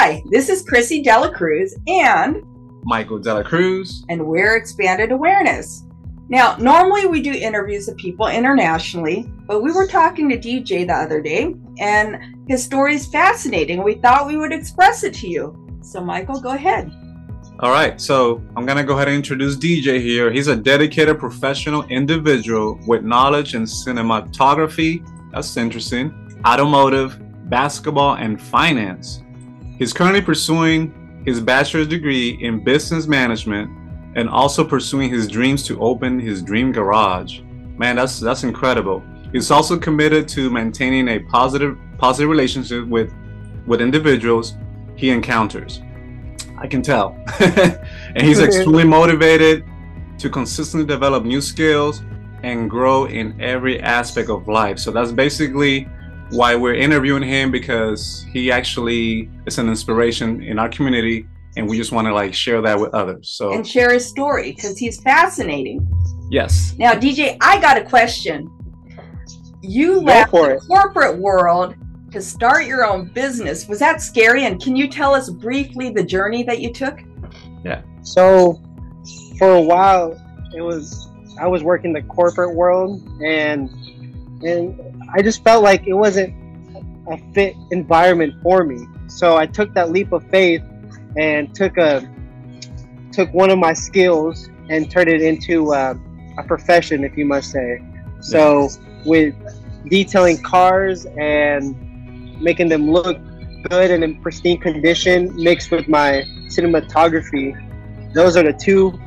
Hi, this is Krissy and Michael Dela Cruz, and we're Expanded Awareness. Now, normally we do interviews of people internationally, but we were talking to DJ the other day, and his story is fascinating. We thought we would express it to you. So, Michael, go ahead. All right, so I'm going to go ahead and introduce DJ here. He's a dedicated professional individual with knowledge in cinematography, that's interesting, automotive, basketball, and finance. He's currently pursuing his bachelor's degree in business management and also pursuing his dreams to open his dream garage. Man, that's incredible. He's also committed to maintaining a positive relationship with individuals he encounters. I can tell. And he's extremely motivated to consistently develop new skills and grow in every aspect of life. So that's basically why we're interviewing him, because he actually is an inspiration in our community, and we just want to share that with others. So and share his story because he's fascinating. Yes. Now, DJ, I got a question. You left the corporate world to start your own business. Was that scary? And can you tell us briefly the journey that you took? Yeah. So for a while, I was working the corporate world, and I just felt like it wasn't a fit environment for me. So I took that leap of faith and took one of my skills and turned it into a profession, if you must say. So with detailing cars and making them look good and in pristine condition, mixed with my cinematography, those are the two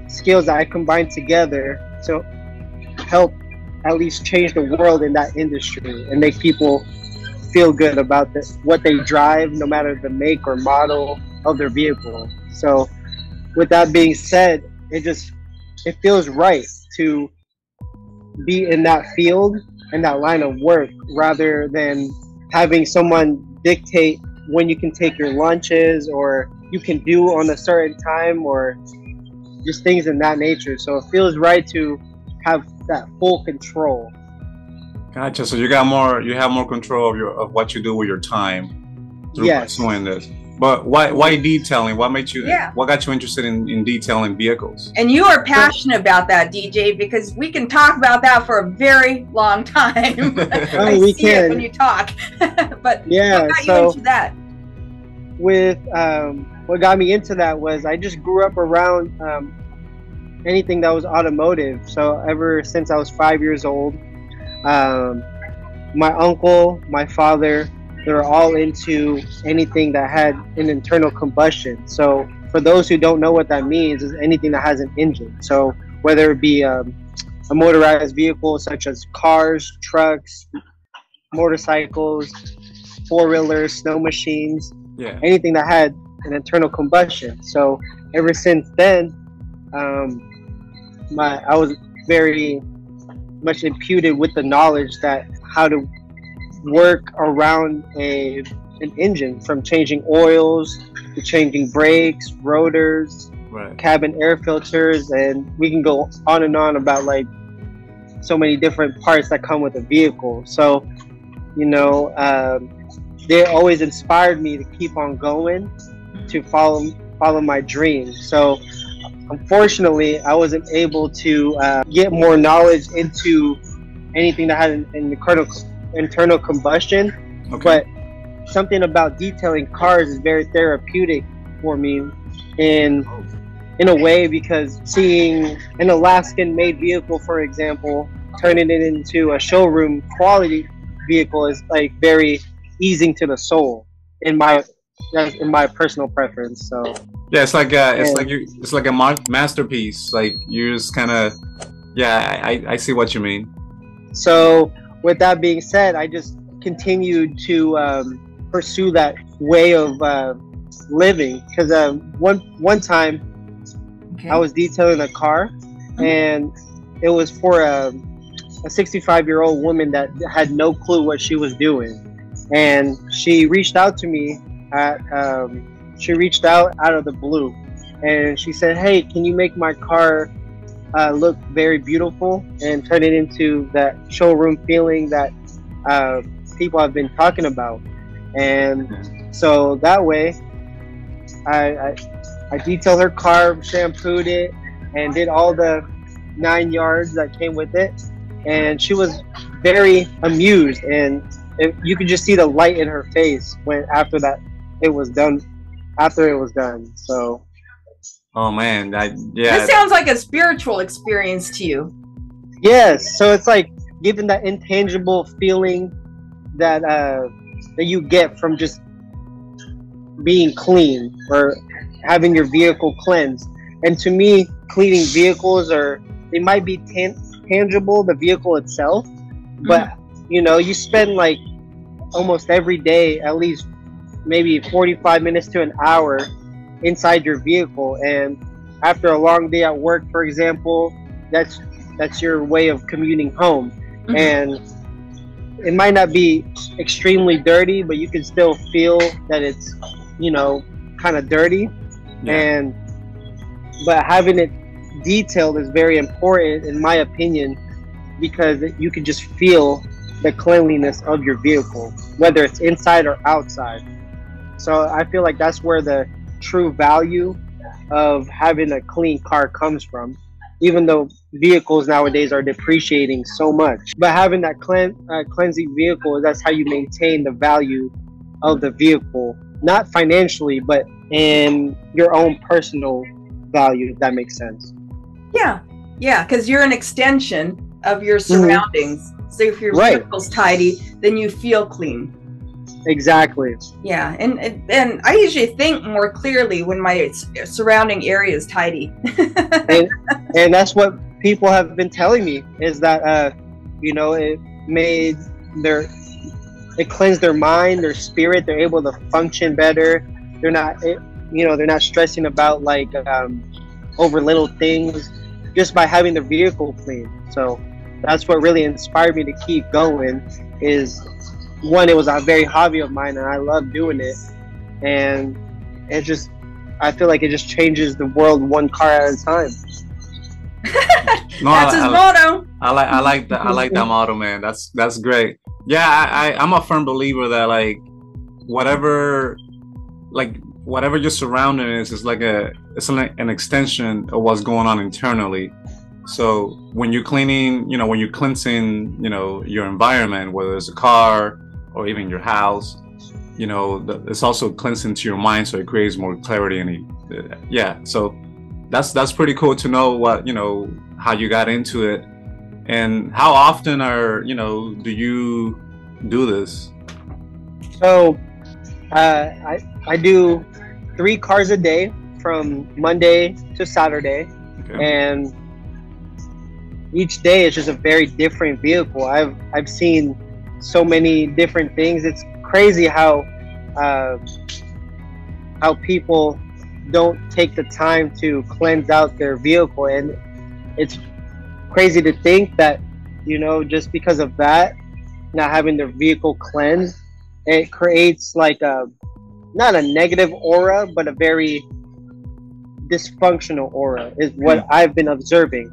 skills that I combined together to help at least change the world in that industry and make people feel good about what they drive, no matter the make or model of their vehicle. So with that being said, it feels right to be in that field and that line of work, rather than having someone dictate when you can take your lunches or you can do on a certain time, or just things in that nature. So it feels right to have that full control. Gotcha. So you have more control of what you do with your time through pursuing this. But why detailing? What got you interested in detailing vehicles? And you are passionate about that, DJ, because we can talk about that for a very long time. We can when you talk. But yeah, what got you into that? With what got me into that was I just grew up around anything that was automotive. So ever since I was 5 years old, my uncle, my father, they were all into anything that had an internal combustion. So for those who don't know what that means, is anything that has an engine. So whether it be a motorized vehicle such as cars, trucks, motorcycles, four-wheelers, snow machines, anything that had an internal combustion. So ever since then, I was very much imputed with the knowledge that how to work around an engine, from changing oils to changing brakes, rotors, cabin air filters, and we can go on and on about so many different parts that come with a vehicle. So they always inspired me to keep on going, to follow my dreams. So unfortunately, I wasn't able to get more knowledge into anything that had an internal combustion. But something about detailing cars is very therapeutic for me in a way, because seeing an Alaskan-made vehicle, for example, turning it into a showroom quality vehicle is very easing to the soul in my personal preference. So yeah, it's like a masterpiece. You just kind of I see what you mean. So with that being said, I just continued to pursue that way of living, because one time I was detailing a car, and it was for a 65-year-old woman that had no clue what she was doing, and she reached out to me out of the blue, and she said, "Hey, can you make my car look very beautiful and turn it into that showroom feeling that people have been talking about?" And so that way I detailed her car, shampooed it, and did all the 9 yards that came with it. And she was very amused, and you could just see the light in her face when after it was done. After it was done, so. Oh man, yeah. This sounds like a spiritual experience to you. Yes, so it's like giving that intangible feeling that that you get from just being clean or having your vehicle cleansed. And to me, cleaning vehicles they might be tangible, the vehicle itself, but you know, you spend like almost every day at least maybe 45 minutes to an hour inside your vehicle, and after a long day at work, for example, that's your way of commuting home. And it might not be extremely dirty, but you can still feel that it's, you know, kind of dirty. But having it detailed is very important in my opinion, because you can just feel the cleanliness of your vehicle, whether it's inside or outside. So I feel like that's where the true value of having a clean car comes from, even though vehicles nowadays are depreciating so much. But having that cleansing vehicle, that's how you maintain the value of the vehicle, not financially, but in your own personal value, if that makes sense. Yeah, because you're an extension of your surroundings. So if your vehicle's tidy, then you feel clean. Exactly. Yeah, and I usually think more clearly when my surrounding area is tidy. and that's what people have been telling me, is that you know, it cleansed their mind, their spirit. They're able to function better. They're not stressing about like over little things just by having the vehicle clean. So that's what really inspired me to keep going. Is one, it was a very hobby of mine and I love doing it, and I feel like it just changes the world one car at a time. That's his motto. I like that motto, man. That's great. Yeah, I'm a firm believer that like whatever your surrounding is like it's an extension of what's going on internally. So when you're cleaning, when you're cleansing, your environment, whether it's a car or even your house, it's also cleansing to your mind, so it creates more clarity. And so that's pretty cool to know what, how you got into it, and how often do you do this? So I do 3 cars a day from Monday to Saturday. Okay. And each day is just a very different vehicle. I've seen so many different things. It's crazy how people don't take the time to cleanse out their vehicle, and it's crazy to think that just because of that, not having their vehicle cleansed, it creates like not a negative aura, but a very dysfunctional aura is what I've been observing.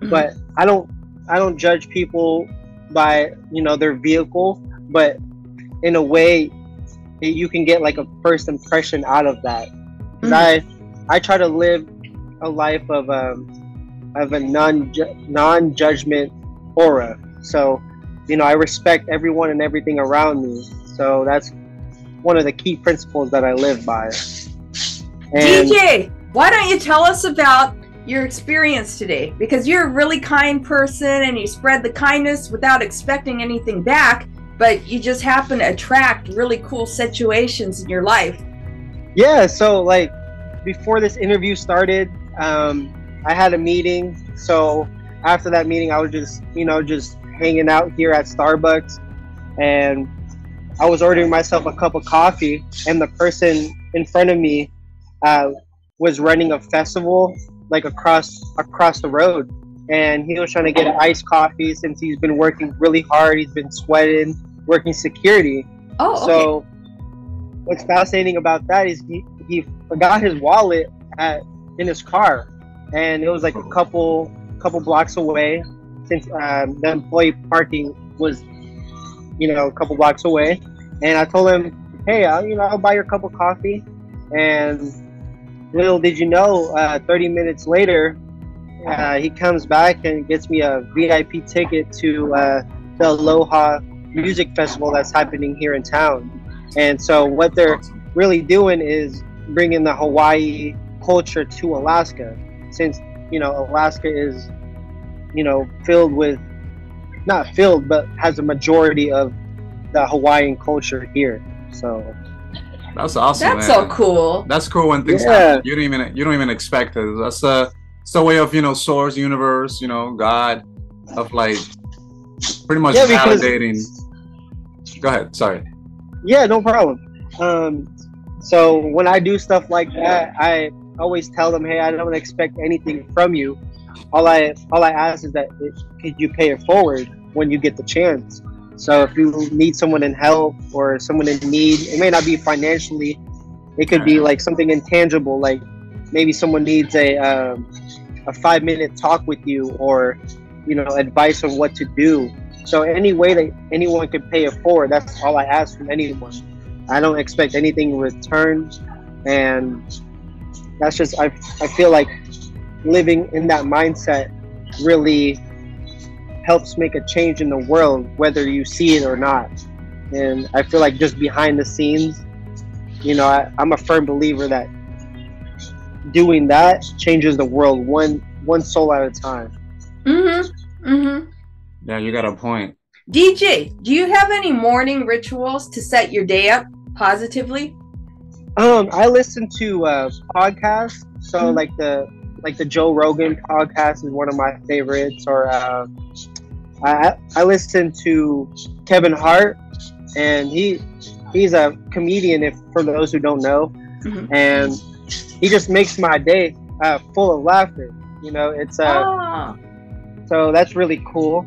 But I don't judge people by their vehicle, but in a way you can get like a first impression out of that. Because I try to live a life of a non-judgment aura. So I respect everyone and everything around me. So that's one of the key principles that I live by. And DJ, why don't you tell us about your experience today? Because you're a really kind person and you spread the kindness without expecting anything back, but you just happen to attract really cool situations in your life. Yeah, so like before this interview started, I had a meeting. So after that meeting, I was just hanging out here at Starbucks, and I was ordering myself a cup of coffee, and the person in front of me was running a festival like across the road, and he was trying to get an iced coffee since he's been working really hard. He's been sweating, working security. Oh, okay. So what's fascinating about that is he forgot his wallet in his car, and it was like a couple blocks away, since the employee parking was a couple blocks away. And I told him, hey, I'll buy your cup of coffee. And little did you know, 30 minutes later, he comes back and gets me a VIP ticket to the Aloha Music Festival that's happening here in town. And so what they're really doing is bringing the Hawaii culture to Alaska, since, you know, Alaska is, you know, filled with, not filled, but has a majority of the Hawaiian culture here. So that's awesome. That's man. so cool. That's cool when things happen. You don't even expect it. That's a way of, you know, source, universe, you know, God, of like pretty much validating. Go ahead. Sorry. Yeah, no problem. So when I do stuff like that, I always tell them, hey, I don't expect anything from you. All I ask is that could you pay it forward when you get the chance. So if you need someone in help or someone in need, it may not be financially. It could be like something intangible, like maybe someone needs a 5-minute talk with you, or, you know, advice on what to do. So any way that anyone can pay it forward, that's all I ask from anyone. I don't expect anything in return, and that's just, I feel like living in that mindset really helps make a change in the world, whether you see it or not. And I feel like just behind the scenes, you know, I'm a firm believer that doing that changes the world one soul at a time. Yeah, you got a point. DJ, do you have any morning rituals to set your day up positively? I listen to podcasts. So like the Joe Rogan podcast is one of my favorites. Or I listen to Kevin Hart, and he's a comedian, if for those who don't know, and he just makes my day full of laughter. You know, it's so that's really cool.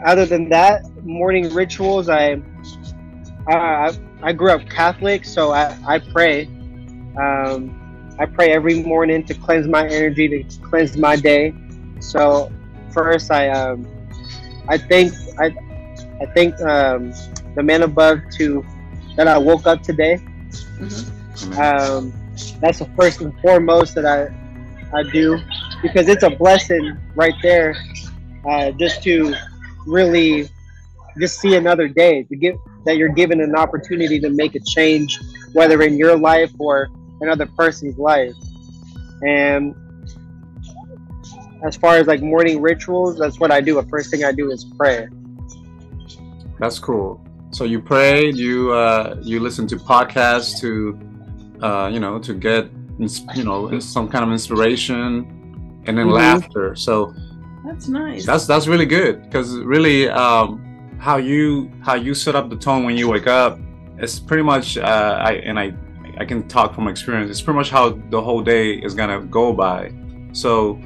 Other than that, morning rituals, I grew up Catholic, so I pray. I pray every morning to cleanse my energy, to cleanse my day. So first, I thank the man above that I woke up today. That's the first and foremost that I do, because it's a blessing right there, just to really just see another day, that you're given an opportunity to make a change, whether in your life or another person's life. And as far as like morning rituals, that's what I do. The first thing I do is pray. That's cool. So you pray, you listen to podcasts to to get some kind of inspiration, and then laughter. So that's nice. That's really good, because really how you set up the tone when you wake up, it's pretty much I can talk from experience. It's pretty much how the whole day is gonna go by. So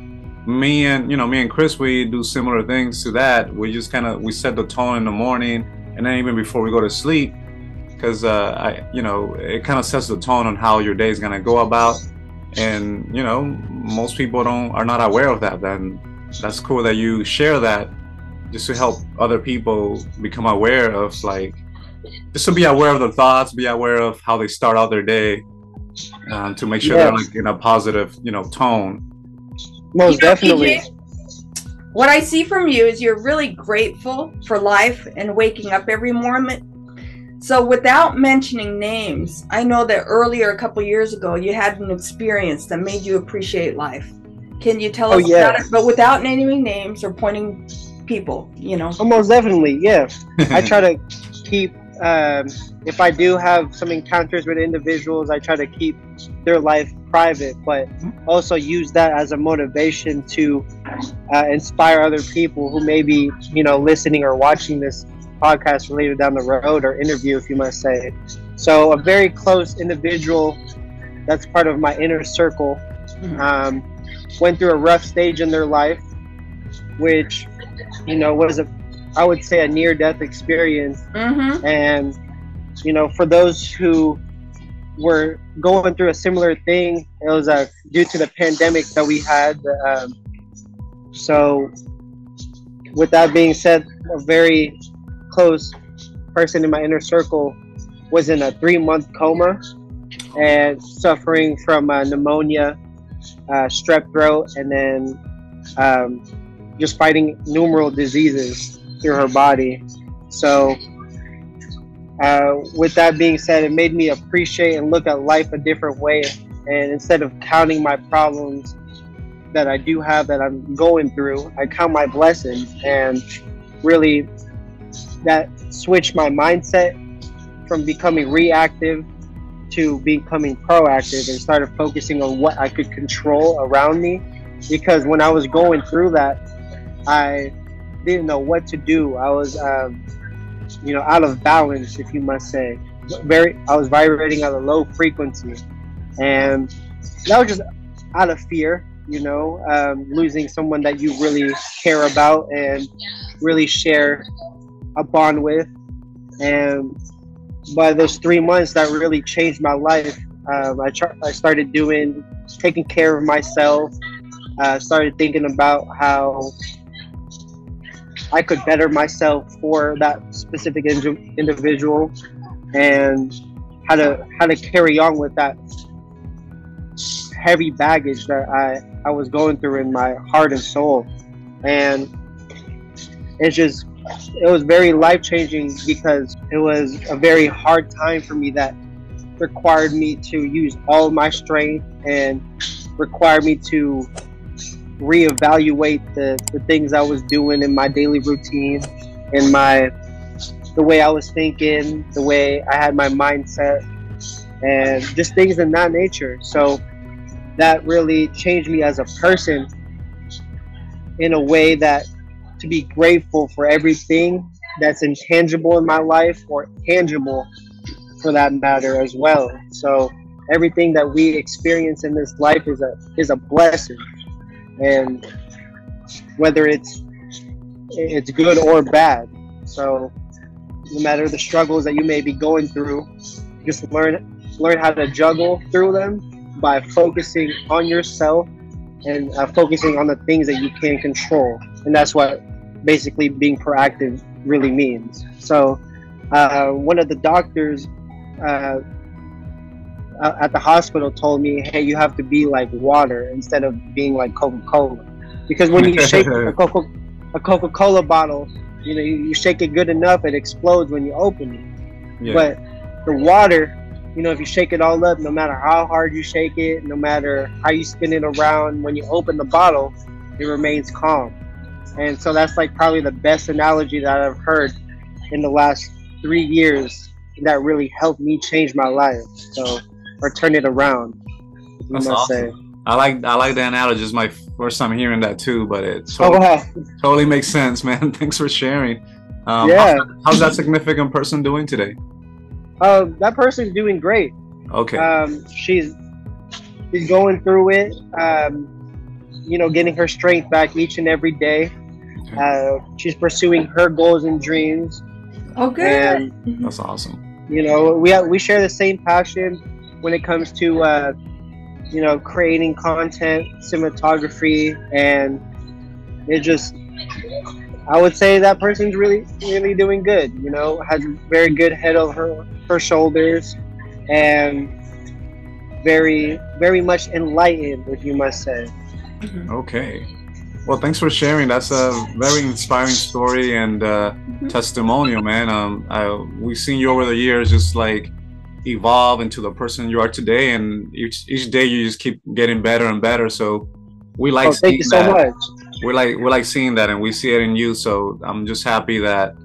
me and Chris, we do similar things to that. We just we set the tone in the morning, and then even before we go to sleep, because it kind of sets the tone on how your day is gonna go about. And most people are not aware of that. Then that's cool that you share that, just to help other people become aware of, just to be aware of their thoughts, be aware of how they start out their day, to make sure they're in a positive tone. Most definitely. DJ, what I see from you is you're really grateful for life and waking up every morning. So without mentioning names, I know that earlier, a couple years ago, you had an experience that made you appreciate life. Can you tell us about it? But without naming names or pointing people, Oh, most definitely, yeah. I try to keep, if I do have some encounters with individuals, I try to keep their life private, but also use that as a motivation to inspire other people who may be, listening or watching this podcast later down the road, or interview, if you must say. So a very close individual that's part of my inner circle went through a rough stage in their life, which was I would say a near-death experience. And for those who were going through a similar thing, it was due to the pandemic that we had. So with that being said, a very close person in my inner circle was in a 3-month coma. and suffering from pneumonia, strep throat, and then just fighting numerous diseases through her body. So with that being said, it made me appreciate and look at life a different way. And instead of counting my problems that I do have, that I'm going through, I count my blessings. And really, that switched my mindset from becoming reactive to becoming proactive, and started focusing on what I could control around me. Because when I was going through that, I didn't know what to do. I was out of balance, if you must say. I was vibrating at a low frequency, and that was just out of fear, losing someone that you really care about and really share a bond with. And by those 3 months, that really changed my life. I started taking care of myself. Started thinking about how I could better myself for that specific individual, and how to carry on with that heavy baggage that I was going through in my heart and soul. And it was very life-changing, because it was a very hard time for me that required me to use all my strength and required me to reevaluate the things I was doing in my daily routine, and the way I was thinking, the way I had my mindset, and just things in that nature. So that really changed me as a person in a way that, to be grateful for everything that's intangible in my life, or tangible for that matter as well. So everything that we experience in this life is a blessing. And whether it's good or bad. So no matter the struggles that you may be going through, just learn how to juggle through them by focusing on yourself and focusing on the things that you can control. And that's what basically being proactive really means. So one of the doctors at the hospital told me, hey, you have to be like water instead of being like Coca-Cola. Because when you shake a Coca-Cola bottle, you shake it good enough, it explodes when you open it. Yeah. But the water, if you shake it all up, no matter how hard you shake it, no matter how you spin it around, when you open the bottle, it remains calm. And so that's like probably the best analogy that I've heard in the last 3 years that really helped me change my life. So, or turn it around. That's awesome. Say. I like the analogy. It's my first time hearing that too, but it totally makes sense, man. Thanks for sharing. Yeah. How's that significant person doing today? That person's doing great. Okay. She's going through it. Getting her strength back each and every day. She's pursuing her goals and dreams. Oh, good. And, that's awesome. We share the same passion when it comes to creating content, cinematography, and I would say that person's really, really doing good. Has a very good head over her shoulders, and very, very much enlightened, if you must say. Okay. Well, thanks for sharing. That's a very inspiring story and testimonial, man. We've seen you over the years just like evolve into the person you are today, and each day you just keep getting better and better. So we like seeing thank you so much. We like seeing that, and we see it in you. So I'm just happy that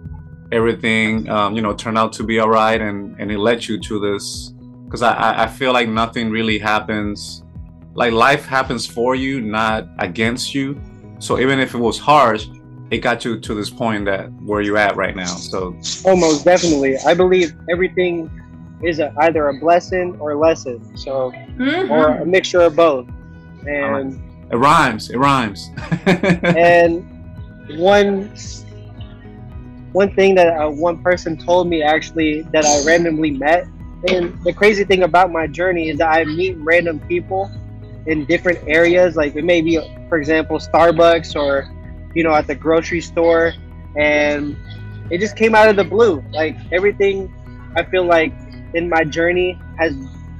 everything turned out to be all right, and it led you to this, because I feel like nothing really happens, like life happens for you, not against you. So even if it was hard, it got you to this point where you're at right now. So almost definitely, I believe everything is either a blessing or a lesson. So or a mixture of both. And it rhymes. And one thing that one person told me, actually, that I randomly met, and the crazy thing about my journey is that I meet random people in different areas. Like it may be, for example, Starbucks, or at the grocery store, and it just came out of the blue. Like everything, I feel like in my journey has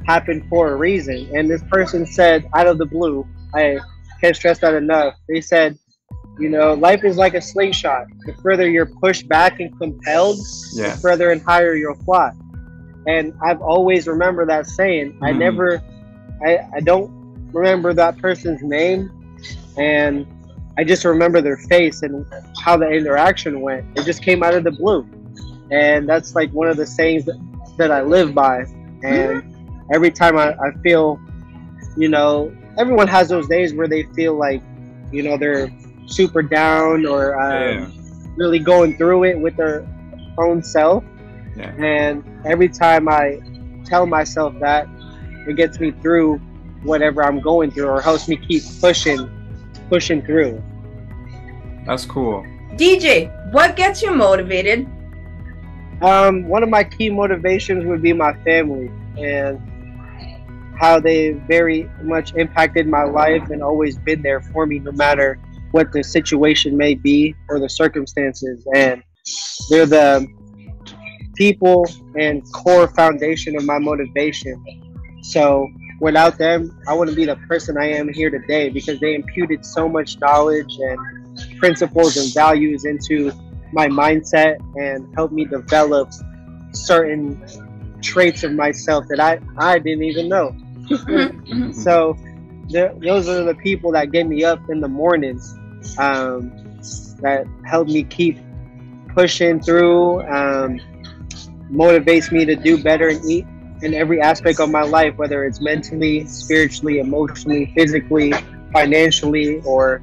happened for a reason. And this person said out of the blue, I can't stress that enough. They said, you know, life is like a slingshot. The further you're pushed back and compelled, the further and higher you'll fly. And I've always remembered that saying. I don't remember that person's name, and I just remember their face and how the interaction went. It just came out of the blue. And that's like one of the sayings that I live by. And every time I feel, you know, everyone has those days where they feel like, you know, they're super down or really going through it with their own self. Yeah. And every time I tell myself that, it gets me through whatever I'm going through, or helps me keep pushing through. That's cool. DJ, what gets you motivated? One of my key motivations would be my family and how they very much impacted my life and always been there for me no matter what the situation may be or the circumstances. And they're the people and core foundation of my motivation. So without them, I wouldn't be the person I am here today, because they imputed so much knowledge and principles and values into my mindset and helped me develop certain traits of myself that I didn't even know. So those are the people that get me up in the mornings, that help me keep pushing through, motivates me to do better in every aspect of my life, whether it's mentally, spiritually, emotionally, physically, financially, or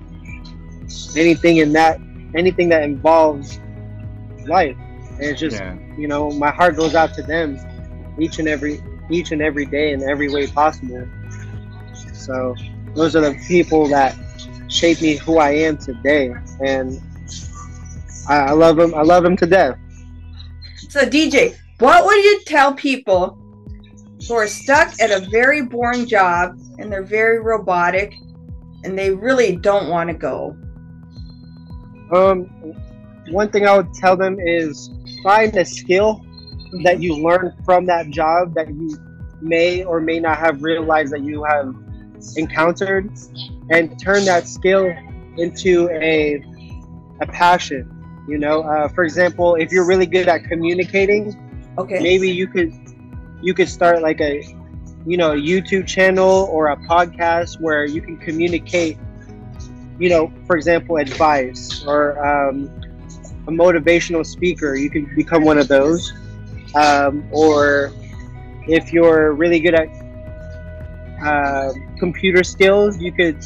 anything that involves life. And it's just, you know, my heart goes out to them each and every day in every way possible. So those are the people that shape me who I am today, and I love them. I love them to death. So DJ, what would you tell people who are stuck at a very boring job and they're very robotic and they really don't want to go? One thing I would tell them is find a skill that you learn from that job that you may or may not have realized that you have encountered, and turn that skill into a passion. You know, for example, if you're really good at communicating, maybe you could start like a YouTube channel or a podcast where you can communicate, you know, for example, advice, or a motivational speaker. You can become one of those. Or if you're really good at computer skills, you could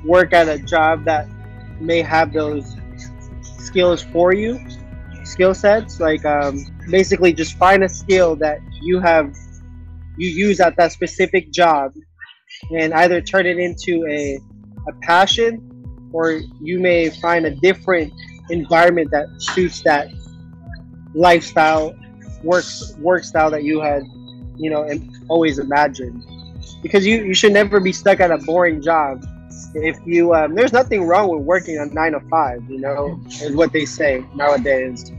work at a job that may have those skills for you, skill sets. Like basically just find a skill that you use at that specific job, and either turn it into a passion, or you may find a different environment that suits that lifestyle, work style that you had, you know, always imagined. Because you should never be stuck at a boring job. If you there's nothing wrong with working a 9 to 5, you know, is what they say nowadays.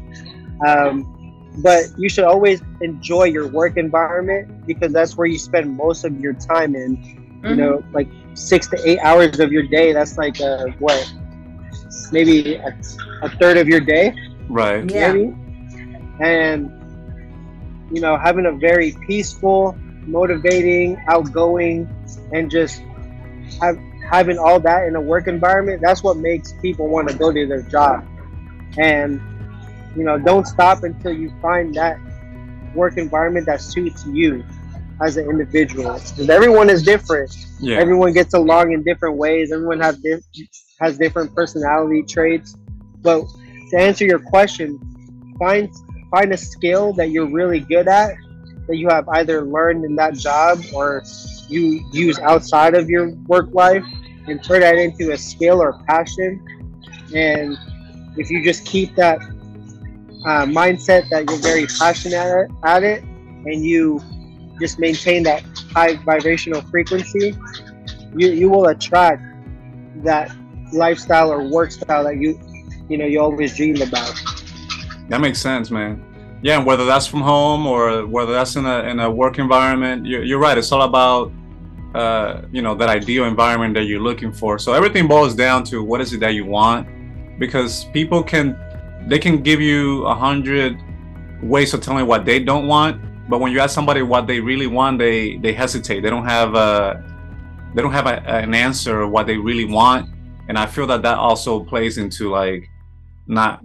But you should always enjoy your work environment, because that's where you spend most of your time in. You know, like 6 to 8 hours of your day. That's like what, maybe a third of your day, right? Maybe. And you know, having a very peaceful, motivating, outgoing, and just having all that in a work environment, that's what makes people want to go to their job. And you know, don't stop until you find that work environment that suits you as an individual, because everyone is different. Everyone gets along in different ways. Everyone has different personality traits. But to answer your question, find a skill that you're really good at, that you have either learned in that job or you use outside of your work life, and turn that into a skill or passion. And if you just keep that mindset that you're very passionate at it, and you just maintain that high vibrational frequency, you will attract that lifestyle or work style that you always dreamed about. That makes sense, man. Yeah, and whether that's from home or whether that's in a work environment, you're right. It's all about you know, that ideal environment that you're looking for. So everything boils down to what is it that you want, because people they can give you 100 ways of telling what they don't want, but when you ask somebody what they really want, they hesitate. They don't have an answer of what they really want, and I feel that also plays into like not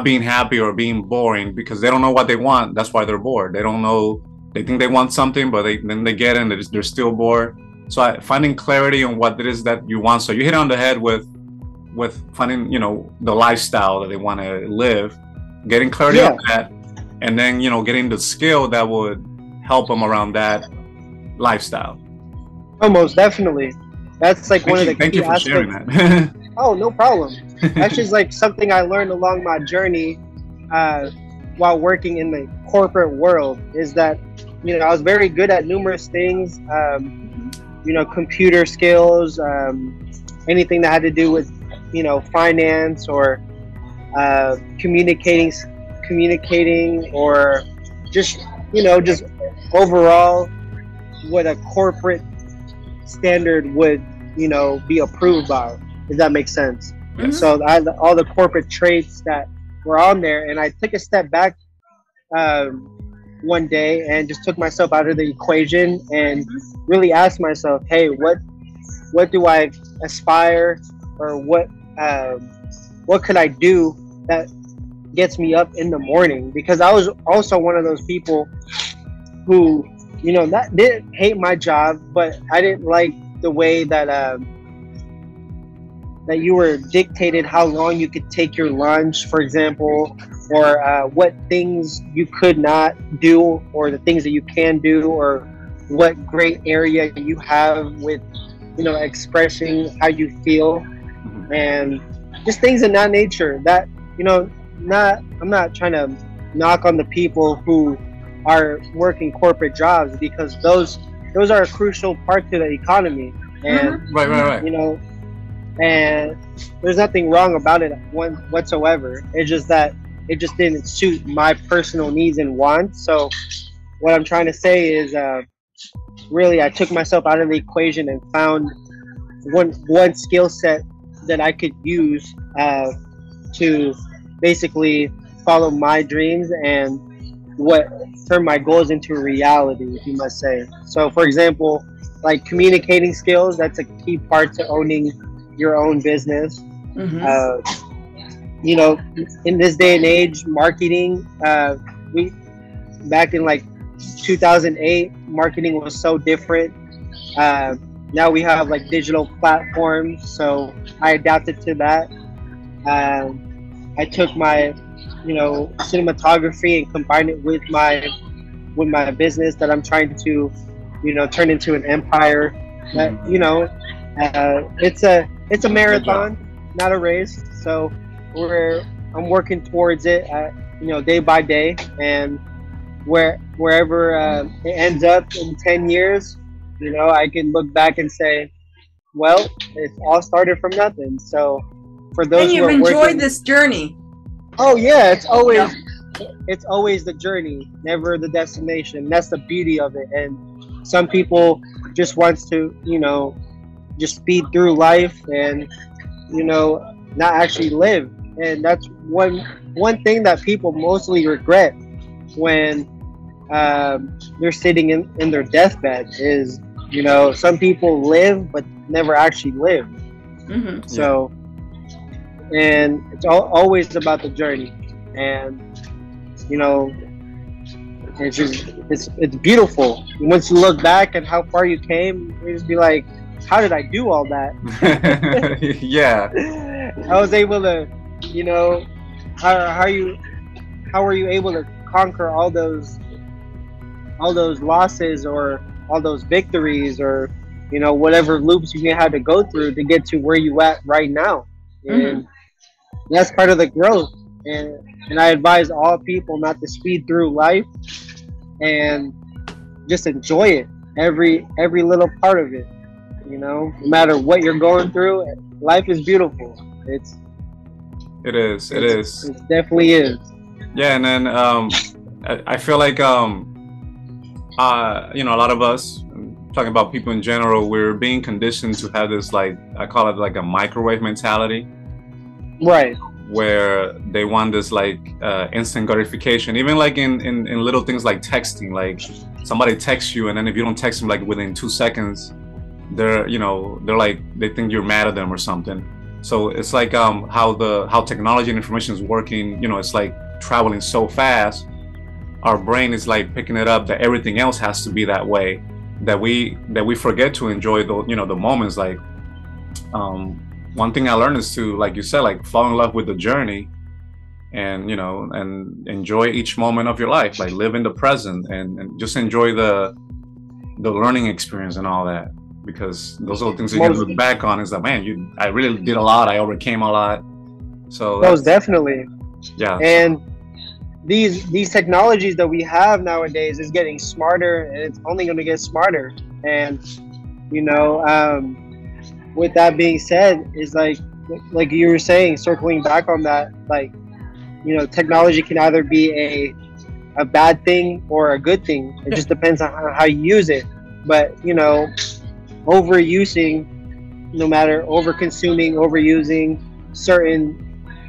being happy or being boring, because they don't know what they want. That's why they're bored. They don't know. They think they want something, but then they get it and they're still bored. So finding clarity on what it is that you want. So you hit on the head with finding, you know, the lifestyle that they want to live, getting clarity on that, and then, you know, getting the skill that would help them around that lifestyle. Oh, most definitely. That's like one of the key Thank you for aspects. sharing that. Oh, no problem. Actually, it's like something I learned along my journey while working in the corporate world, is that, you know, I was very good at numerous things, you know, computer skills, anything that had to do with, you know, finance or communicating, or just, you know, just overall what a corporate standard would, you know, be approved by, if that makes sense. Mm-hmm. So all the corporate traits that were on there, and I took a step back one day and just took myself out of the equation and really asked myself, hey, what do I aspire, or what could I do that gets me up in the morning? Because I was also one of those people who, you know, that didn't hate my job, but I didn't like the way that that you were dictated how long you could take your lunch, for example, or what things you could not do, or the things that you can do, or what great area you have with, you know, expressing how you feel, and just things of that nature. That, you know, I'm not trying to knock on the people who are working corporate jobs, because those are a crucial part to the economy, and right. you know, and there's nothing wrong about it whatsoever. It's just that it just didn't suit my personal needs and wants. So what I'm trying to say is, really, I took myself out of the equation and found one skill set that I could use to basically follow my dreams and what turn my goals into reality, if you must say. So, for example, like communicating skills, that's a key part to owning your own business. You know, in this day and age, marketing, we back in like 2008, marketing was so different. Now we have like digital platforms, so I adapted to that. I took my, you know, cinematography and combined it with my business that I'm trying to, you know, turn into an empire. That, you know, it's a marathon, not a race. So I'm working towards it, you know, day by day, and wherever it ends up in 10 years, you know, I can look back and say, well, it all started from nothing. So for those who are you've enjoyed working, this journey. oh yeah, it's always the journey, never the destination. That's the beauty of it. And some people just wants to, you know, just speed through life and, you know, not actually live. And that's one thing that people mostly regret when they're sitting in their deathbed is, you know, some people live but never actually live. So, and it's always about the journey, and, you know, it's just it's beautiful. Once you look back at how far you came, you just be like, how did I do all that? Yeah, I was able to, you know, how are you able to conquer all those losses, or all those victories, or, you know, whatever loops you had to go through to get to where you at right now. And that's part of the growth. And I advise all people not to speed through life, and just enjoy it, every little part of it. You know, no matter what you're going through, life is beautiful. It is. It It definitely is. Yeah, and then I feel like you know, a lot of us, talking about people in general, we're being conditioned to have this, like, I call it like a microwave mentality, Right. where they want this like instant gratification, even like in little things like texting. Like somebody texts you, and then if you don't text them like within 2 seconds, they're, you know, they're like, they think you're mad at them or something. So it's like how technology and information is working, you know, it's like traveling so fast, our brain is like picking it up that everything else has to be that way, that we forget to enjoy the, you know, the moments. Like one thing I learned is to, like you said, like fall in love with the journey, and, you know, and enjoy each moment of your life, like live in the present, and just enjoy the learning experience and all that, because those are the things you can look back on. Is that, man, I really did a lot, I overcame a lot. So Most definitely. Yeah. And these technologies that we have nowadays is getting smarter, and it's only going to get smarter. And, you know, with that being said, is like you were saying, circling back on that, like, you know, technology can either be a bad thing or a good thing. It just depends on how you use it. But, you know, overusing, no matter overusing certain,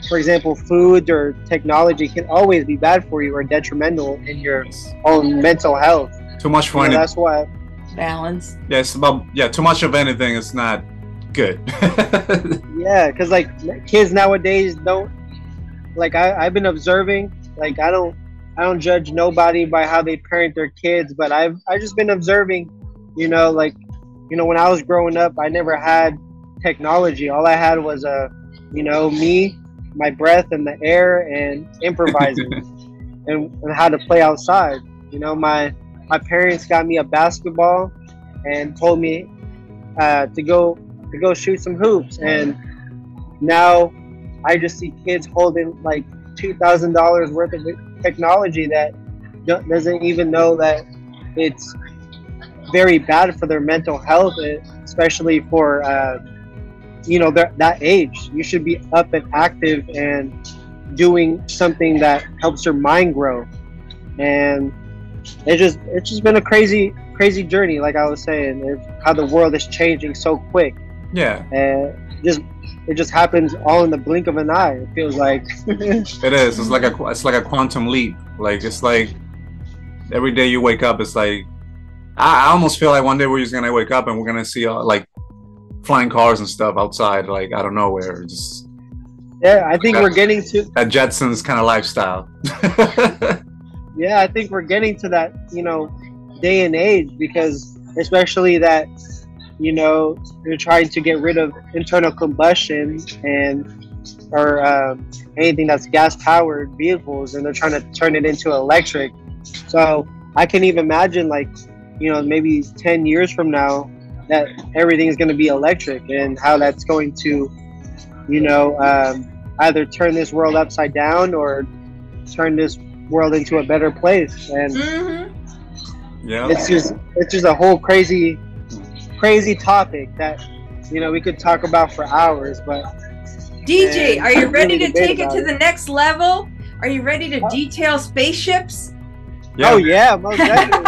for example, food or technology, can always be bad for you or detrimental in your own mental health. Too much for anything. That's why. Balance. Yeah, it's about, yeah, too much of anything is not good. Yeah, because like kids nowadays don't, like, I've been observing, like, I don't judge nobody by how they parent their kids, but I've just been observing, you know, like, you know, when I was growing up, I never had technology. All I had was you know, me, my breath and the air, and improvising and how to play outside. You know, my parents got me a basketball and told me to go shoot some hoops, and now I just see kids holding like $2,000 worth of technology that doesn't even know that it's very bad for their mental health, especially for you know, that age. You should be up and active and doing something that helps your mind grow. And it's just been a crazy journey, like I was saying. It's how the world is changing so quick. Yeah. And it just happens all in the blink of an eye. It feels like. It is. It's like a quantum leap. Like, it's like every day you wake up, it's like, I almost feel like one day we're just gonna wake up and we're gonna see like flying cars and stuff outside, like out of nowhere. Just, yeah, I think we're getting to that Jetsons kind of lifestyle. Yeah, I think we're getting to that, you know, day and age, because especially that, you know, they're trying to get rid of internal combustion or anything that's gas powered vehicles, and they're trying to turn it into electric. So I can even imagine, like, you know, maybe 10 years from now, that everything is going to be electric, and how that's going to, you know, either turn this world upside down or turn this world into a better place. And yeah, it's just a whole crazy topic that, you know, we could talk about for hours. But DJ, are you ready to take it to the next level? Are you ready to detail spaceships? Yeah. Oh yeah, most definitely.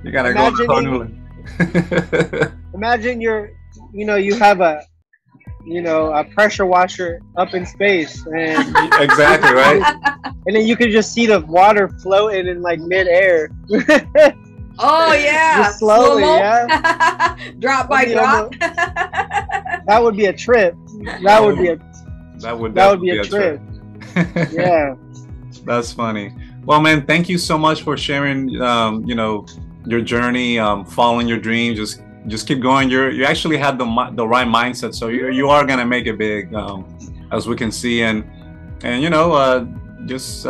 You gotta go. Imagine you have a pressure washer up in space, and exactly right. And then you can just see the water floating in like midair. Oh yeah, just slowly, yeah. Drop by drop. That would be a trip. That would be a trip. Yeah. That's funny. Well, man, thank you so much for sharing. You know, your journey, following your dreams. Just keep going. You actually have the right mindset, so you are gonna make it big, as we can see. And you know, just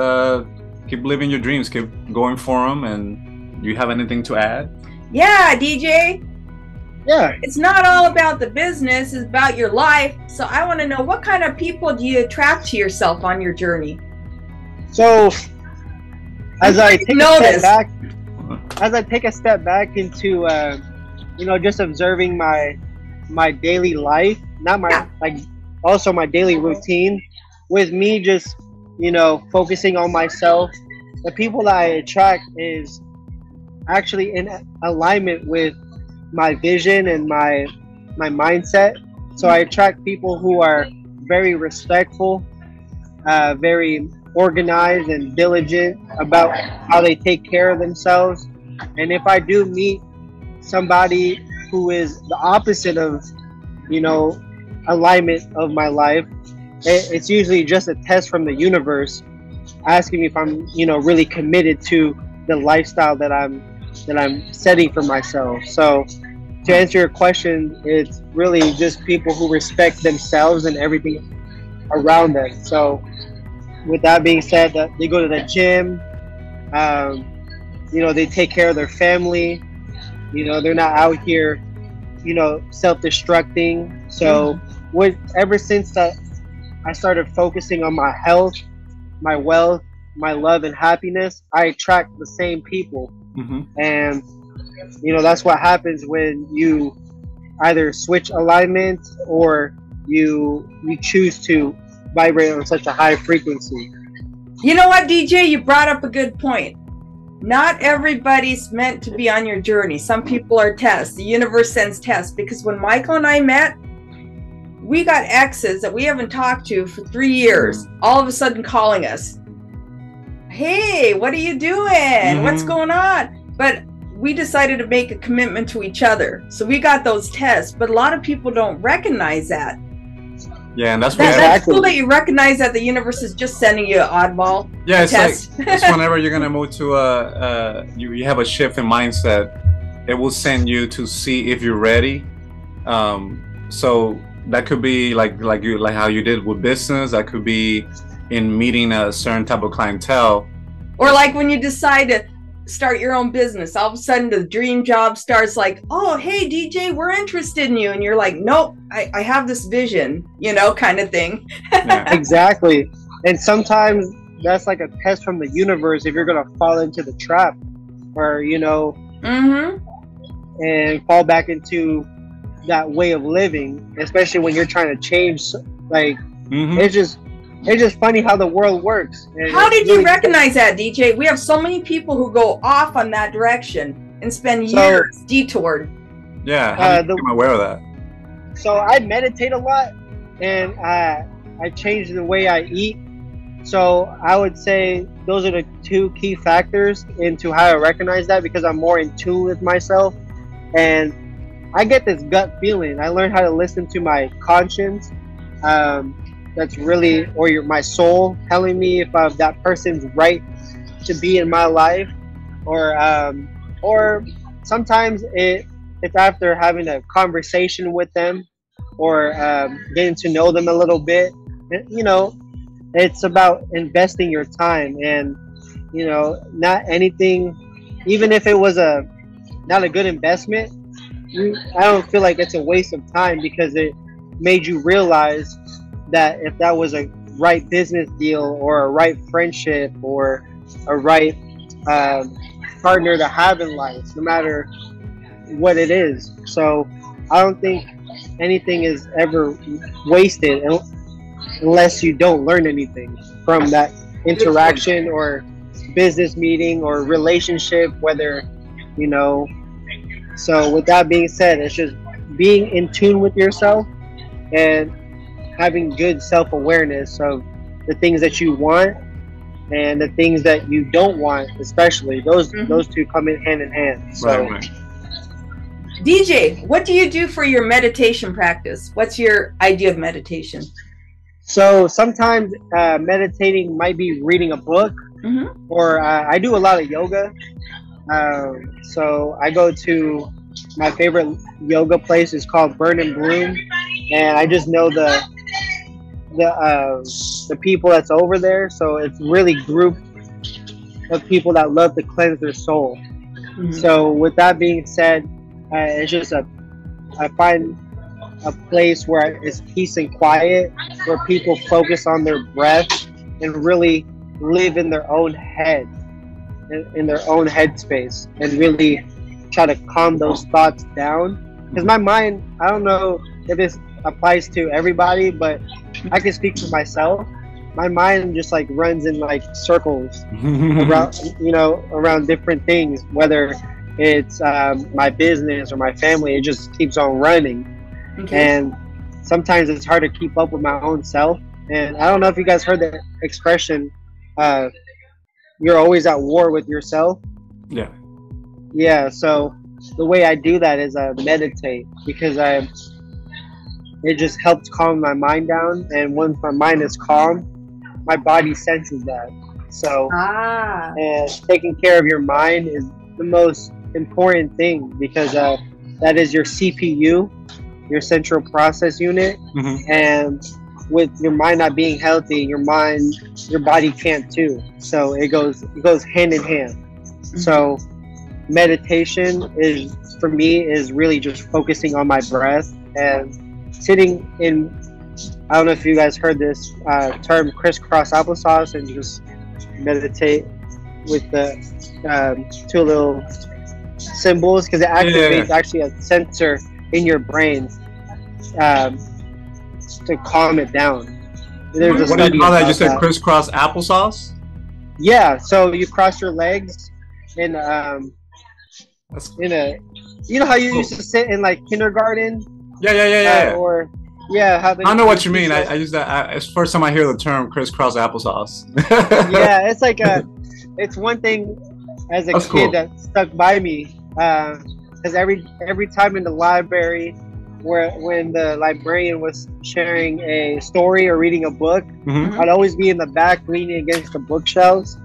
keep living your dreams, keep going for them. And do you have anything to add? Yeah, DJ. Yeah. It's not all about the business, it's about your life. So I want to know, what kind of people do you attract to yourself on your journey? So as I take a step back into you know, just observing my daily life, not my like also my daily routine, with me just you know, focusing on myself, the people that I attract is actually in alignment with my vision and my mindset. So I attract people who are very respectful, very organized and diligent about how they take care of themselves. And if I do meet somebody who is the opposite of, you know, alignment of my life, it's usually just a test from the universe asking me if I'm, you know, really committed to the lifestyle that I'm setting for myself. So to answer your question, it's really just people who respect themselves and everything around them. So with that being said, that they go to the gym, you know, they take care of their family, you know, they're not out here, you know, self-destructing. So ever since that I started focusing on my health, my wealth, my love and happiness, I attract the same people. And you know, that's what happens when you either switch alignment or you choose to vibrate on such a high frequency. You know what, DJ, you brought up a good point. Not everybody's meant to be on your journey. Some people are tests. The universe sends tests, because when Michael and I met, we got exes that we haven't talked to for 3 years, all of a sudden calling us. Hey, what are you doing? What's going on? But we decided to make a commitment to each other. So we got those tests, but a lot of people don't recognize that. Yeah, and that's cool that you recognize that the universe is just sending you an oddball test. Like it's whenever you're gonna move to you have a shift in mindset, it will send you to see if you're ready. So that could be like how you did with business. That could be in meeting a certain type of clientele, or like when you decide to start your own business, all of a sudden the dream job starts like, oh, hey DJ, we're interested in you, and you're like, nope, I have this vision, you know, kind of thing. Yeah. Exactly. And sometimes that's like a test from the universe if you're gonna fall into the trap, or you know, and fall back into that way of living, especially when you're trying to change. Like it's just funny how the world works. And how did you recognize that, DJ? We have so many people who go off on that direction and spend years detoured. Yeah, how do you become aware of that? So I meditate a lot, and I change the way I eat. So I would say those are the 2 key factors into how I recognize that, because I'm more in tune with myself, and I get this gut feeling. I learned how to listen to my conscience. That's really, or my soul telling me if that person's right to be in my life, or sometimes it's after having a conversation with them, or getting to know them a little bit. You know, it's about investing your time, and you know, not anything, even if it was not a good investment, I don't feel like it's a waste of time, because it made you realize that if that was a right business deal, or a right friendship, or a right partner to have in life, no matter what it is. So I don't think anything is ever wasted unless you don't learn anything from that interaction or business meeting or relationship, whether, you know. So with that being said, it's just being in tune with yourself and having good self-awareness of the things that you want and the things that you don't want, especially. Those 2 come in hand. So right. DJ, what do you do for your meditation practice? What's your idea of meditation? So sometimes meditating might be reading a book, or I do a lot of yoga. So I go to my favorite yoga place. Is called Burn and Bloom, and I just know the people that's over there. So it's really group of people that love to cleanse their soul. So with that being said, it's just I find a place where it's peace and quiet, where people focus on their breath and really live in their own head, in their own headspace, and really try to calm those thoughts down. Because my mind, I don't know if this applies to everybody, but I can speak for myself. my mind just like runs in like circles around, around different things, whether it's my business or my family. It just keeps on running. And sometimes it's hard to keep up with my own self. And I don't know if you guys heard the expression, you're always at war with yourself. Yeah, so the way I do that is I meditate, because it just helps calm my mind down, and once my mind is calm, my body senses that. So and taking care of your mind is the most important thing, because that is your CPU, your central process unit. And with your mind not being healthy, your body can't too. So it goes hand in hand. So meditation is, for me, is really just focusing on my breath and sitting in, I don't know if you guys heard this term, crisscross applesauce, and just meditate with the two little symbols, because it activates actually a sensor in your brain to calm it down. What do you call that? You said crisscross applesauce? Yeah, so you cross your legs in a, you know how you used to sit in like kindergarten? Yeah. Or how I know what you mean. I use that. It's the first time I hear the term crisscross applesauce. Yeah, it's like it's one thing as a kid that stuck by me, because every time in the library, when the librarian was sharing a story or reading a book, I'd always be in the back leaning against the bookshelves,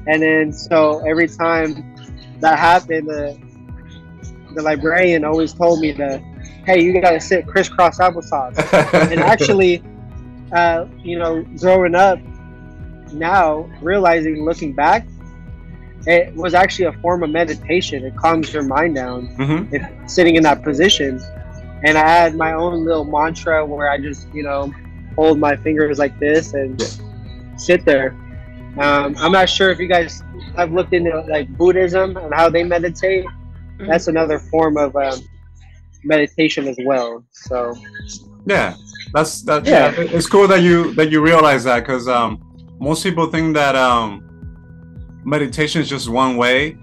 and then so every time that happened, the librarian always told me to, hey, you gotta sit crisscross applesauce. And actually, growing up now, realizing, looking back, it was actually a form of meditation. It calms your mind down if sitting in that position. And I had my own little mantra where I just, hold my fingers like this and sit there. I'm not sure if you guys have looked into like Buddhism and how they meditate. That's another form of meditation as well. So it's cool that you realize that, because most people think that meditation is just one way,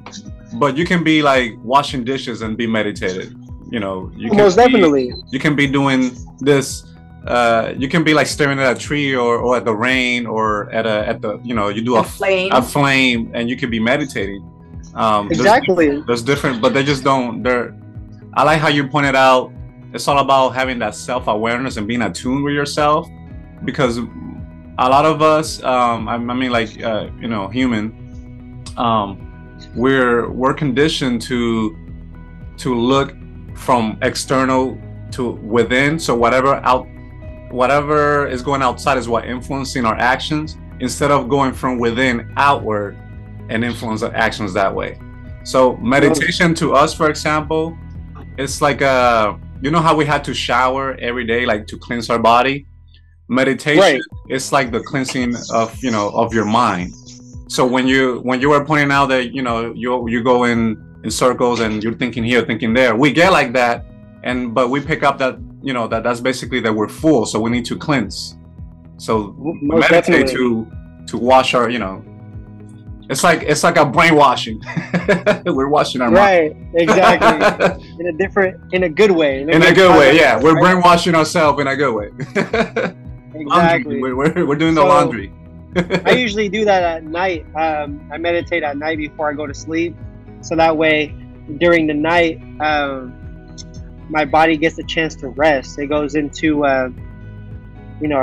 but you can be like washing dishes and be meditated. You can most definitely. You can be doing this. You can be like staring at a tree or at the rain or at the you do a flame, and you can be meditating. Exactly. There's different, but they just don't. I like how you pointed out. It's all about having that self-awareness and being attuned with yourself, because a lot of us, human, we're conditioned to look from external to within. So whatever is going outside is what influencing our actions, instead of going from within outward and influence our actions that way. So meditation to us, for example, it's like how we had to shower every day, like to cleanse our body. Meditation, it's like the cleansing of your mind. So when you were pointing out that you go in circles and you're thinking here, thinking there, we get like that, but we pick up that that's basically that we're full, so we need to cleanse. So meditate to wash our it's like a brainwashing. We're washing our mind. Exactly. in a good way. In a good way, yeah. We're brainwashing ourselves in a good way. Exactly. We're doing the laundry. I usually do that at night. I meditate at night before I go to sleep, so that way during the night my body gets a chance to rest. It goes into a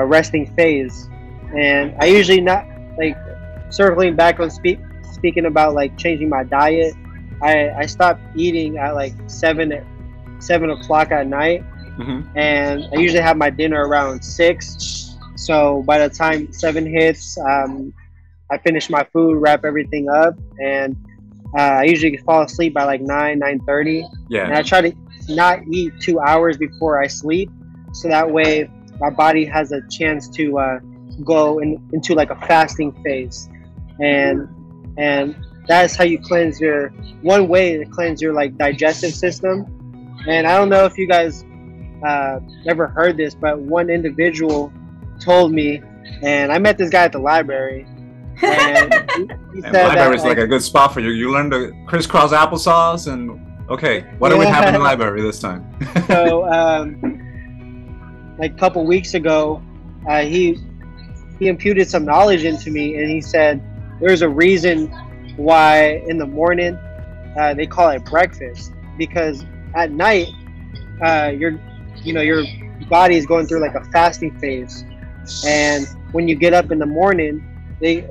resting phase. And I usually, not like circling back on speaking about like changing my diet, I stopped eating at like 7 o'clock at night, and I usually have my dinner around 6. So by the time 7 hits, I finish my food, wrap everything up, and I usually fall asleep by like 9:30. And I try to not eat 2 hours before I sleep, so that way my body has a chance to go into like a fasting phase, and that's how you cleanse one way to cleanse your like digestive system. And I don't know if you guys ever heard this, but one individual told me And I met this guy at the library, and he said library is that, like a good spot for you. You learn the crisscross applesauce, and okay, what do we have in the library this time? So, like a couple weeks ago, he imputed some knowledge into me, and he said there's a reason why in the morning they call it breakfast, because at night your body is going through like a fasting phase, and when you get up in the morning, the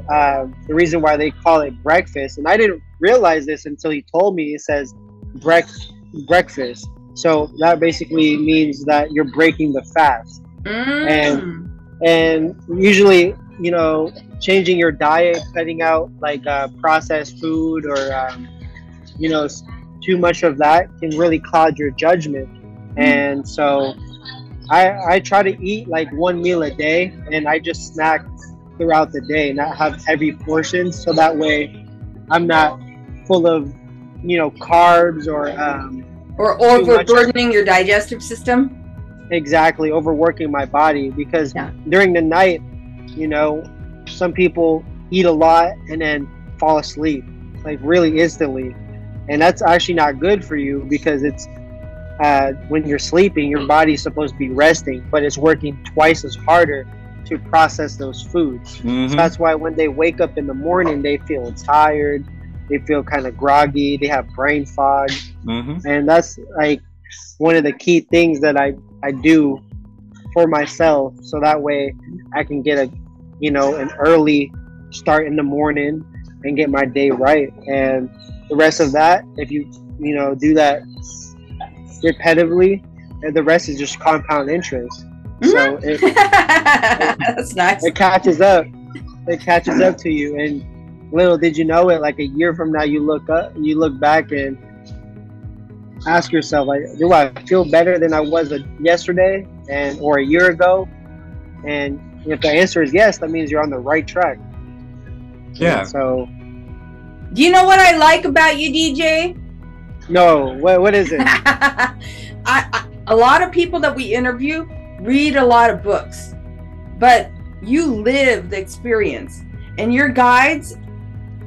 reason why they call it breakfast, and I didn't realize this until he told me. It says breakfast, so that basically means that you're breaking the fast. And usually, changing your diet, cutting out like processed food or too much of that can really cloud your judgment. And so I try to eat like one meal a day, and I just snack throughout the day, not have heavy portions, so that way I'm not full of carbs or overburdening your digestive system. Exactly, overworking my body, because during the night, some people eat a lot and then fall asleep like really instantly, and that's actually not good for you, because it's when you're sleeping, your body's supposed to be resting, but it's working twice as harder to process those foods. So that's why when they wake up in the morning, they feel tired, they feel kind of groggy, they have brain fog. And that's like one of the key things that I do for myself, so that way I can get an early start in the morning and get my day right. And the rest of that, if you do that repetitively, and the rest is just compound interest. So that's nice. It catches up to you, and little did you know it, like a year from now, you look back and ask yourself, like, do I feel better than I was yesterday or a year ago? And if the answer is yes, that means you're on the right track. Yeah. And so, do you know what I like about you, DJ? No. What is it? A lot of people that we interview read a lot of books, but you live the experience, and your guides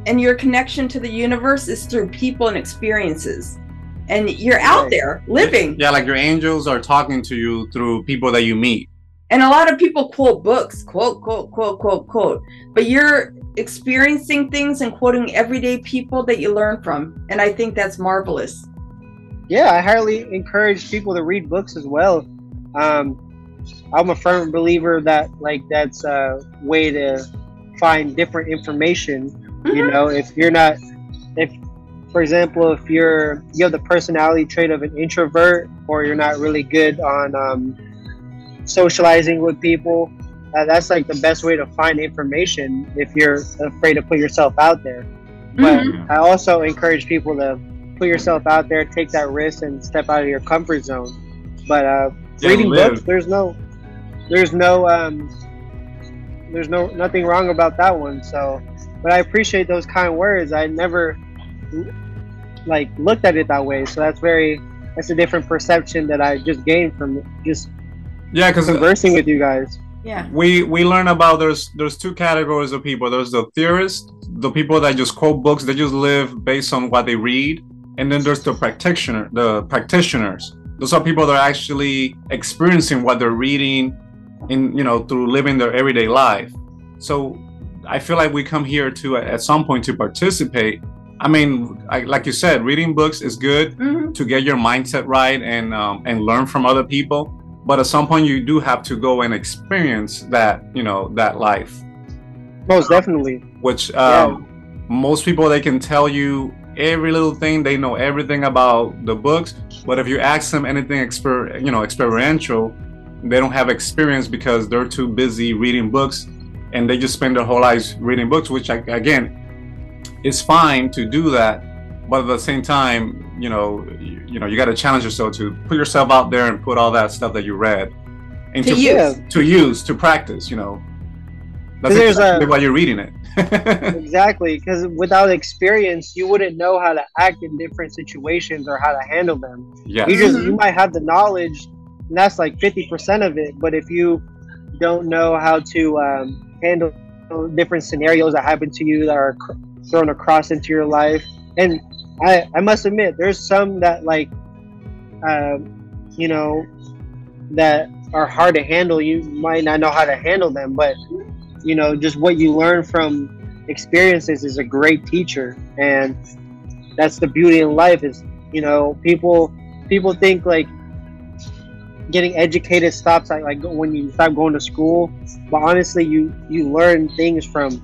and your connection to the universe is through people and experiences. And you're out there living. Yeah, like your angels are talking to you through people that you meet. And a lot of people quote books, quote, but you're experiencing things and quoting everyday people that you learn from. And I think that's marvelous. Yeah, I highly encourage people to read books as well. I'm a firm believer that that's a way to find different information. For example, if you have the personality trait of an introvert, or you're not really good on socializing with people, that's like the best way to find information if you're afraid to put yourself out there. But I also encourage people to put yourself out there, take that risk, and step out of your comfort zone. But reading books, there's nothing wrong about that one. So, but I appreciate those kind words. I never looked at it that way, so that's a different perception that I just gained from just conversing with you guys. We learn about there's two categories of people. There's the theorists, the people that just quote books, they just live based on what they read, and then there's the practitioners. Those are people that are actually experiencing what they're reading through living their everyday life. So I feel like we come here to at some point to participate. I mean, like you said, reading books is good to get your mindset right and learn from other people. But at some point, you do have to go and experience that life. Most definitely. Which most people, they can tell you every little thing. They know everything about the books. But if you ask them anything experiential, they don't have experience because they're too busy reading books, and they just spend their whole lives reading books, which again, it's fine to do that, but at the same time, you got to challenge yourself to put yourself out there and put all that stuff that you read into to practice. That's exactly why you're reading it. Exactly, because without experience, you wouldn't know how to act in different situations or how to handle them. Yes. You might have the knowledge, and that's like 50% of it. But if you don't know how to handle different scenarios that happen to you that are thrown across into your life. And I must admit, there's some that like, you know, that are hard to handle. You might not know how to handle them, but you know, just what you learn from experiences is a great teacher. And that's the beauty in life is, you know, people think like getting educated stops at like when you stop going to school, but honestly you learn things from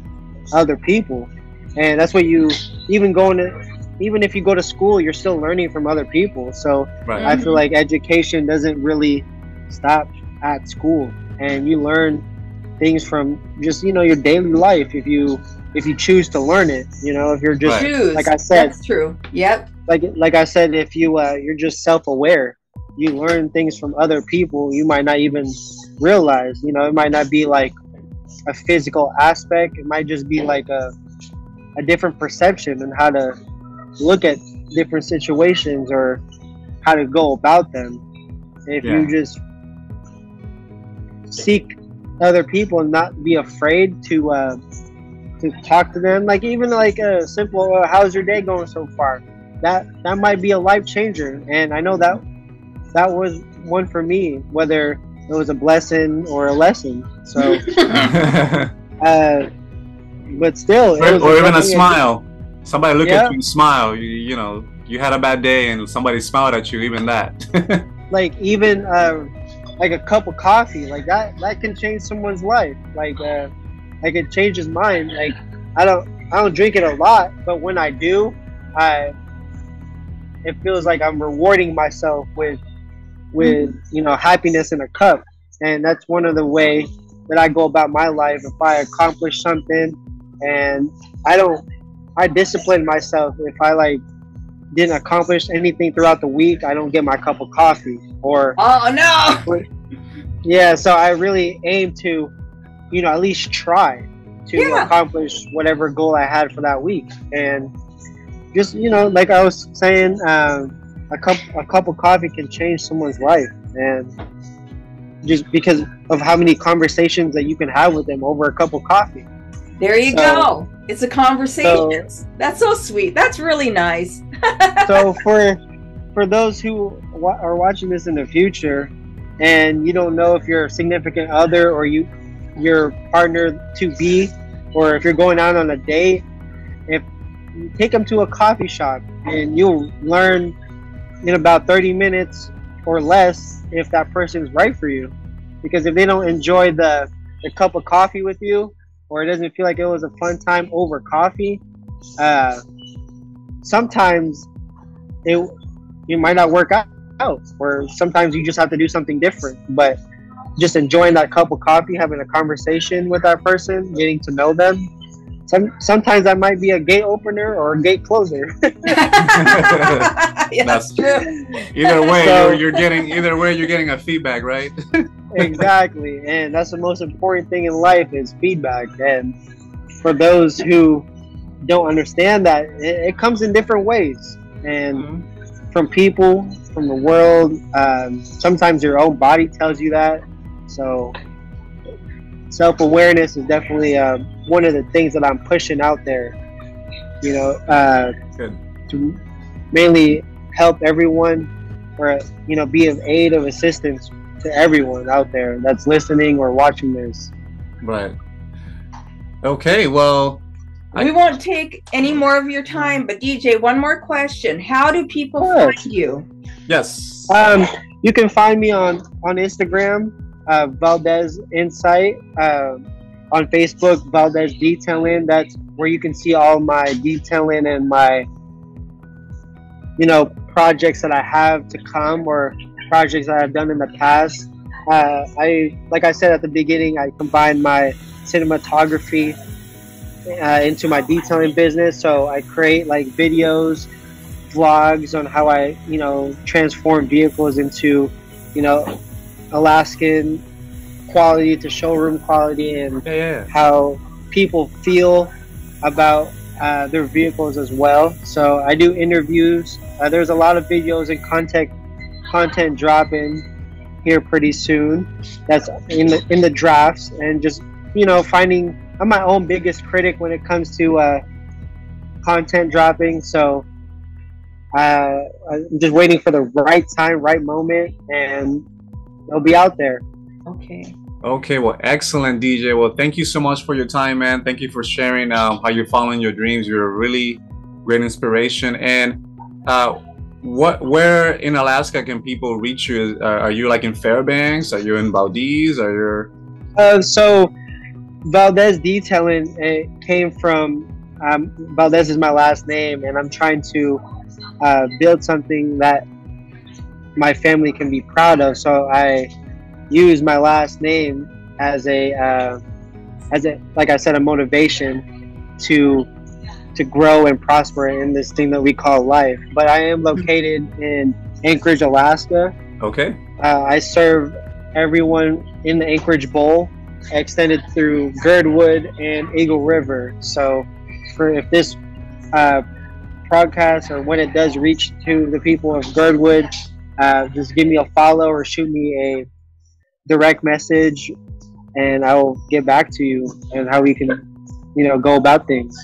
other people. And that's what you even if you go to school, you're still learning from other people. So Right. I feel like education doesn't really stop at school, and you learn things from just, you know, your daily life if you choose to learn it. You know, if you're just Choose. like I said, That's true. Yep. like I said, if you're just self-aware, you learn things from other people you might not even realize. You know, it might not be like a physical aspect. It might just be like a different perception on how to look at different situations or how to go about them. If you just seek other people and not be afraid to talk to them, like even like a simple how's your day going so far, that might be a life changer. And I know that was one for me, whether it was a blessing or a lesson. So but still, or even a smile. Somebody look at you and smile. You know, you had a bad day and somebody smiled at you, even that. Like even like a cup of coffee, like that can change someone's life. Like it changes mine. Like I don't drink it a lot, but when I do, it feels like I'm rewarding myself with you know, happiness in a cup. And that's one of the way that I go about my life. If I accomplish something and I discipline myself. If I like didn't accomplish anything throughout the week, I don't get my cup of coffee. Or oh no. Yeah, so I really aim to, you know, at least try to accomplish whatever goal I had for that week. And just, you know, like I was saying, a cup of coffee can change someone's life, and just because of how many conversations that you can have with them over a cup of coffee. There you go. It's a conversation. That's so sweet. That's really nice. So for those who are watching this in the future, and you don't know if your significant other or your partner to be, or if you're going out on a date, if you take them to a coffee shop, and you'll learn in about 30 minutes or less if that person is right for you. Because if they don't enjoy the cup of coffee with you, or it doesn't feel like it was a fun time over coffee, sometimes you might not work out, or sometimes you just have to do something different. But just enjoying that cup of coffee, having a conversation with that person, getting to know them, sometimes that might be a gate opener or a gate closer. Yeah, that's true. Either way, you're getting a feedback, right? Exactly, and that's the most important thing in life is feedback. And for those who don't understand that, it comes in different ways, and from people, from the world. Sometimes your own body tells you that. So self-awareness is definitely one of the things that I'm pushing out there, you know, to mainly help everyone, or, you know, be of aid, of assistance to everyone out there that's listening or watching this. Right. Okay, well, we won't take any more of your time, but DJ, one more question. How do people find you? Yes. You can find me on Instagram, Valdez Insight, on Facebook, Valdez Detailing. That's where you can see all my detailing and my, you know, projects that I have to come, or projects that I've done in the past. Like I said at the beginning, I combined my cinematography into my detailing business. So I create like videos, vlogs on how I, you know, transform vehicles into, you know, Alaskan quality to showroom quality, and how people feel about their vehicles as well. So I do interviews. There's a lot of videos and content dropping here pretty soon. That's in the drafts, and just, you know, finding, I'm my own biggest critic when it comes to content dropping. So I'm just waiting for the right time, right moment, and it'll be out there. Okay. Okay, well, excellent, DJ. Well, thank you so much for your time, man. Thank you for sharing how you're following your dreams. You're a really great inspiration. And where in Alaska can people reach you? Are you like in Fairbanks? Are you in Valdez? Are you? So Valdez Detailing, it came from Valdez is my last name, and I'm trying to build something that my family can be proud of. So I use my last name as a like I said, a motivation to grow and prosper in this thing that we call life. But I am located in Anchorage, Alaska. Okay. I serve everyone in the Anchorage Bowl, extended through Girdwood and Eagle River. So if this podcast, or when it does reach to the people of Girdwood, just give me a follow or shoot me a direct message, and I will get back to you and how we can, you know, go about things.